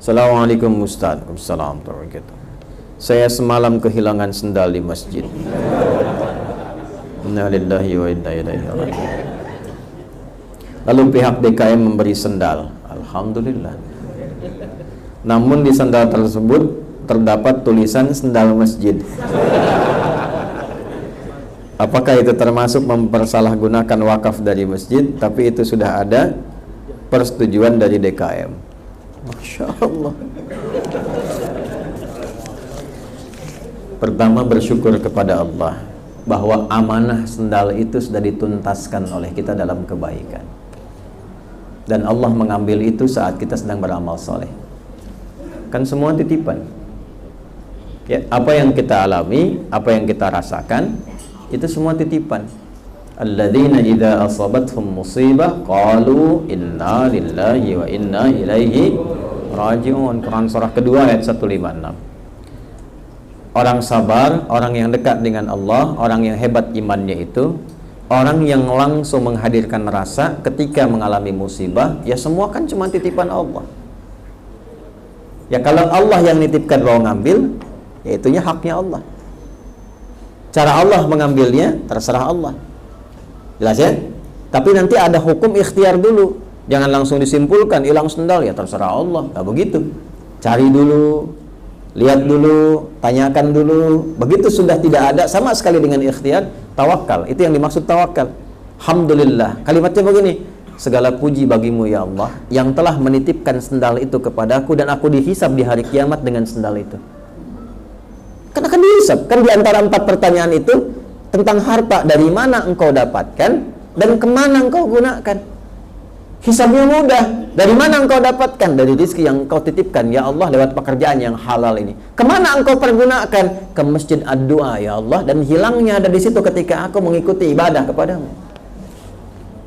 Assalamualaikum Ustaz. Waalaikumsalam warahmatullahi wabarakatuh. Saya semalam kehilangan sendal di masjid. Inna lillahi wa inna ilaihi raji'un. Lalu pihak DKM memberi sendal. Alhamdulillah. Namun di sendal tersebut terdapat tulisan sendal masjid. Apakah itu termasuk mempersalahgunakan wakaf dari masjid? Tapi itu sudah ada persetujuan dari DKM. Masya Allah. Pertama, bersyukur kepada Allah bahwa amanah sendal itu sudah dituntaskan oleh kita dalam kebaikan, dan Allah mengambil itu saat kita sedang beramal soleh. Kan semua titipan ya, apa yang kita alami, apa yang kita rasakan, itu semua titipan. Alladzina idza asabathum musibah qalu inna lillahi wa inna ilaihi raji'un. Quran surah kedua ayat 156. Orang sabar, orang yang dekat dengan Allah, orang yang hebat imannya itu orang yang langsung menghadirkan rasa ketika mengalami musibah. Ya semua kan cuma titipan Allah. Ya kalau Allah yang nitipkan mau ngambil, ya itunya haknya Allah. Cara Allah mengambilnya terserah Allah. Jelas ya? Tapi nanti ada hukum ikhtiar dulu. Jangan langsung disimpulkan hilang sendal, ya terserah Allah. Nah begitu. Cari dulu, lihat dulu, tanyakan dulu. Begitu sudah tidak ada sama sekali dengan ikhtiar, tawakal. Itu yang dimaksud tawakal. Alhamdulillah. Kalimatnya begini: segala puji bagimu ya Allah yang telah menitipkan sendal itu kepadaku, dan aku dihisab di hari kiamat dengan sendal itu. Kan akan dihisab. Kan di antara 4 pertanyaan itu tentang harta, dari mana engkau dapatkan dan kemana engkau gunakan. Hisabnya mudah. Dari mana engkau dapatkan? Dari rezeki yang engkau titipkan ya Allah lewat pekerjaan yang halal ini. Kemana engkau pergunakan? Ke masjid ad-du'a ya Allah, dan hilangnya ada di situ ketika aku mengikuti ibadah kepadamu.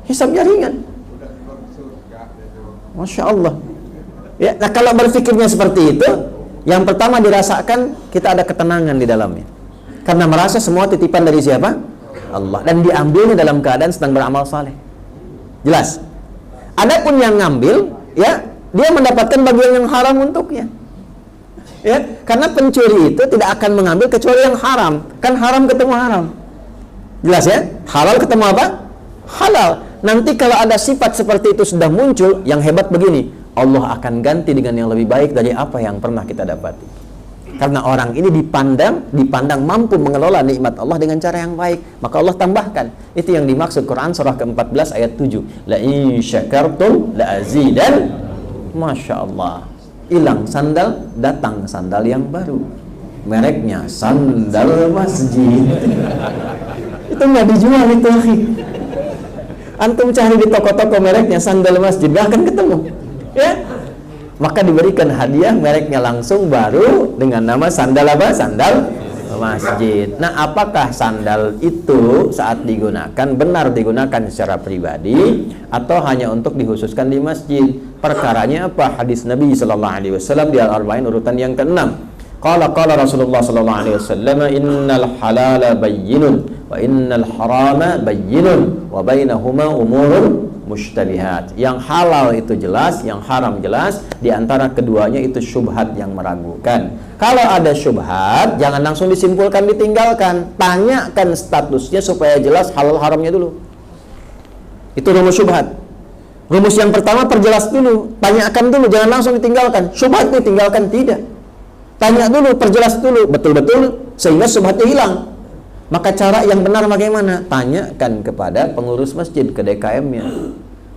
Hisabnya ringan. Masya Allah ya. Nah kalau berpikirnya seperti itu, yang pertama dirasakan kita ada ketenangan di dalamnya, karena merasa semua titipan dari siapa? Allah, dan diambilnya dalam keadaan sedang beramal saleh. Jelas? Adapun yang ngambil, ya dia mendapatkan bagian yang haram untuknya. Ya, karena pencuri itu tidak akan mengambil kecuali yang haram. Kan haram ketemu haram. Jelas ya? Halal ketemu apa? Halal. Nanti kalau ada sifat seperti itu sudah muncul, yang hebat begini, Allah akan ganti dengan yang lebih baik dari apa yang pernah kita dapati. Karena orang ini dipandang mampu mengelola nikmat Allah dengan cara yang baik, maka Allah tambahkan. Itu yang dimaksud Quran surah ke-14 ayat 7. La in syakartum la azidan. Masya Allah. Hilang sandal, datang sandal yang baru. Mereknya sandal masjid. Itu nggak dijual itu, akhi. Antum cari di toko-toko mereknya sandal masjid, gak akan ketemu. Ya, maka diberikan hadiah mereknya langsung baru dengan nama sandal apa? Sandal masjid. Nah, apakah sandal itu saat digunakan benar digunakan secara pribadi atau hanya untuk dikhususkan di masjid? Perkaranya apa? Hadis Nabi sallallahu alaihi wasallam di Al-Arba'in urutan yang ke-6. Qala Rasulullah sallallahu alaihi wasallam, innal halala bayyinun wa innal harama bayyinun wa bainahuma umurun mushtabihat. Yang halal itu jelas, yang haram jelas, di antara keduanya itu syubhat yang meragukan. Kalau ada syubhat, jangan langsung disimpulkan, ditinggalkan. Tanyakan statusnya supaya jelas halal haramnya dulu. Itu rumus syubhat. Rumus yang pertama perjelas dulu, tanyakan dulu, jangan langsung ditinggalkan. Syubhat ditinggalkan tidak. Tanya dulu, perjelas dulu, betul-betul sehingga syubhatnya hilang. Maka cara yang benar bagaimana? Tanyakan kepada pengurus masjid, ke DKM-nya.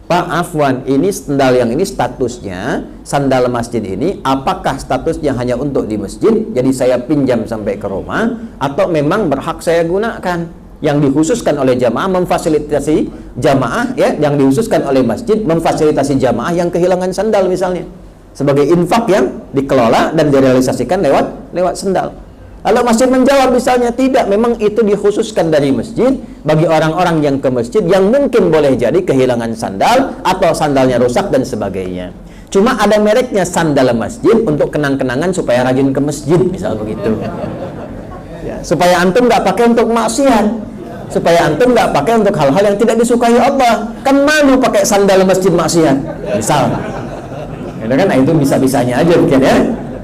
Pak, afwan, ini sandal yang ini statusnya, sandal masjid ini, apakah statusnya hanya untuk di masjid, jadi saya pinjam sampai ke rumah, atau memang berhak saya gunakan? Yang dikhususkan oleh jamaah memfasilitasi jamaah, ya, yang dikhususkan oleh masjid memfasilitasi jamaah yang kehilangan sandal misalnya, sebagai infak yang dikelola dan direalisasikan lewat sandal. Lalu masjid menjawab misalnya, tidak, memang itu dikhususkan dari masjid bagi orang-orang yang ke masjid yang mungkin boleh jadi kehilangan sandal atau sandalnya rusak dan sebagainya. Cuma ada mereknya sandal masjid untuk kenang-kenangan supaya rajin ke masjid, misal begitu. Ya, supaya antum nggak pakai untuk maksiat, supaya antum nggak pakai untuk hal-hal yang tidak disukai Allah. Kan malu pakai sandal masjid maksiat, misal. Kan itu bisa-bisanya aja mungkin ya.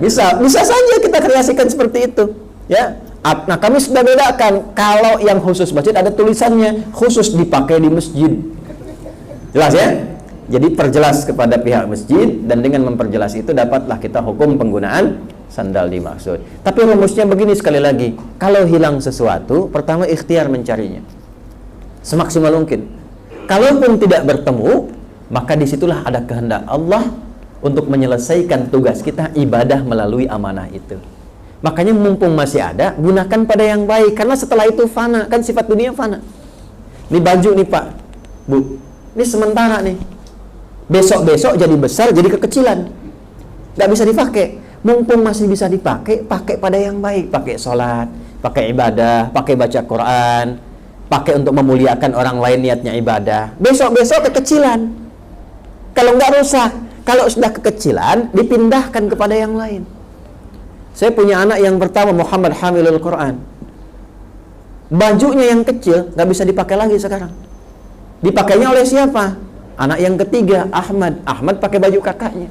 Bisa saja kita kreasikan seperti itu, ya. Nah, kami sudah bedakan kalau yang khusus masjid ada tulisannya khusus dipakai di masjid. Jelas ya? Jadi perjelas kepada pihak masjid, dan dengan memperjelas itu dapatlah kita hukum penggunaan sandal dimaksud. Tapi rumusnya begini sekali lagi, kalau hilang sesuatu, pertama ikhtiar mencarinya semaksimal mungkin. Kalaupun tidak bertemu, maka disitulah ada kehendak Allah untuk menyelesaikan tugas kita ibadah melalui amanah itu. Makanya mumpung masih ada, gunakan pada yang baik, karena setelah itu fana, kan sifat dunia fana. Ini baju nih Pak, Bu, ini sementara nih. Besok-besok jadi besar, jadi kekecilan, nggak bisa dipakai. Mumpung masih bisa dipakai, pakai pada yang baik. Pakai sholat, pakai ibadah, pakai baca Quran, pakai untuk memuliakan orang lain, niatnya ibadah. Besok-besok kekecilan, kalau nggak rusak. Kalau sudah kekecilan, dipindahkan kepada yang lain. Saya punya anak yang pertama, Muhammad Hamilul Quran. Bajunya yang kecil nggak bisa dipakai lagi sekarang. Dipakainya oleh siapa? Anak yang ketiga, Ahmad. Ahmad pakai baju kakaknya.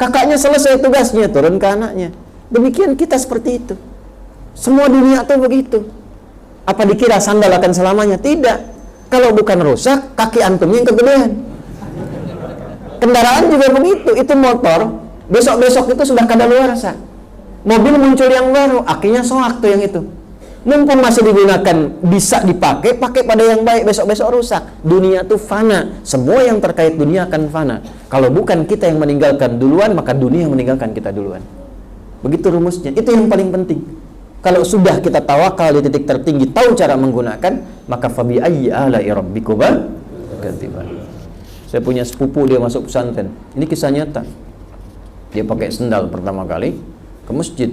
Kakaknya selesai tugasnya, turun ke anaknya. Demikian kita seperti itu. Semua dunia tuh begitu. Apa dikira sandal akan selamanya? Tidak. Kalau bukan rusak, kaki antumnya yang kegedean. Kendaraan juga begitu. Itu motor, besok-besok itu sudah kadaluarsa. Mobil muncul yang baru, akhirnya soak tuh yang itu. Mumpung masih digunakan, bisa dipakai, pakai pada yang baik. Besok-besok rusak. Dunia itu fana. Semua yang terkait dunia akan fana. Kalau bukan kita yang meninggalkan duluan, maka dunia yang meninggalkan kita duluan. Begitu rumusnya. Itu yang paling penting. Kalau sudah kita tawakal di titik tertinggi, tahu cara menggunakan, maka fabi ayyi ala'i rabbikuma tukadziban. Saya punya sepupu, dia masuk pesantren. Ini kisah nyata. Dia pakai sendal pertama kali ke masjid,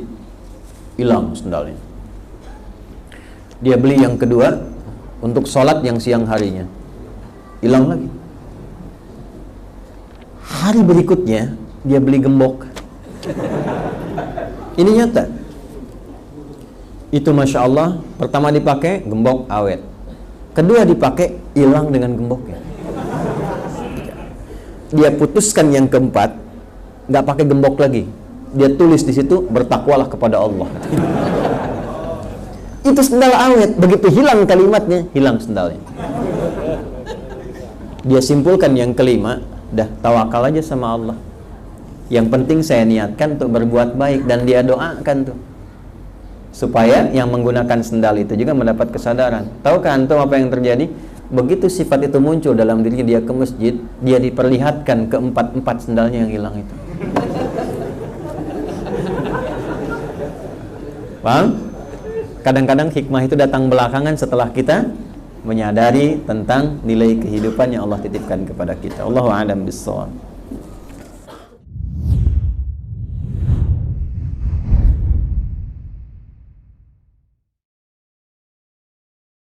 hilang sendalnya. Dia beli yang kedua untuk sholat yang siang harinya, hilang lagi. Hari berikutnya dia beli gembok. Ini nyata. Itu Masya Allah, pertama dipakai gembok awet, kedua dipakai hilang dengan gemboknya. Dia putuskan yang keempat, nggak pakai gembok lagi. Dia tulis di situ, bertakwalah kepada Allah. Itu sendal awet. Begitu hilang kalimatnya, hilang sendalnya. Dia simpulkan yang kelima, dah tawakal aja sama Allah. Yang penting saya niatkan untuk berbuat baik, dan dia doakan tuh supaya yang menggunakan sendal itu juga mendapat kesadaran. Tahukah antum apa yang terjadi? Begitu sifat itu muncul dalam dirinya, dia ke masjid, dia diperlihatkan keempat-empat sendalnya yang hilang itu. Paham? Kadang-kadang hikmah itu datang belakangan setelah kita menyadari tentang nilai kehidupan yang Allah titipkan kepada kita. Allahu a'lam bissawab.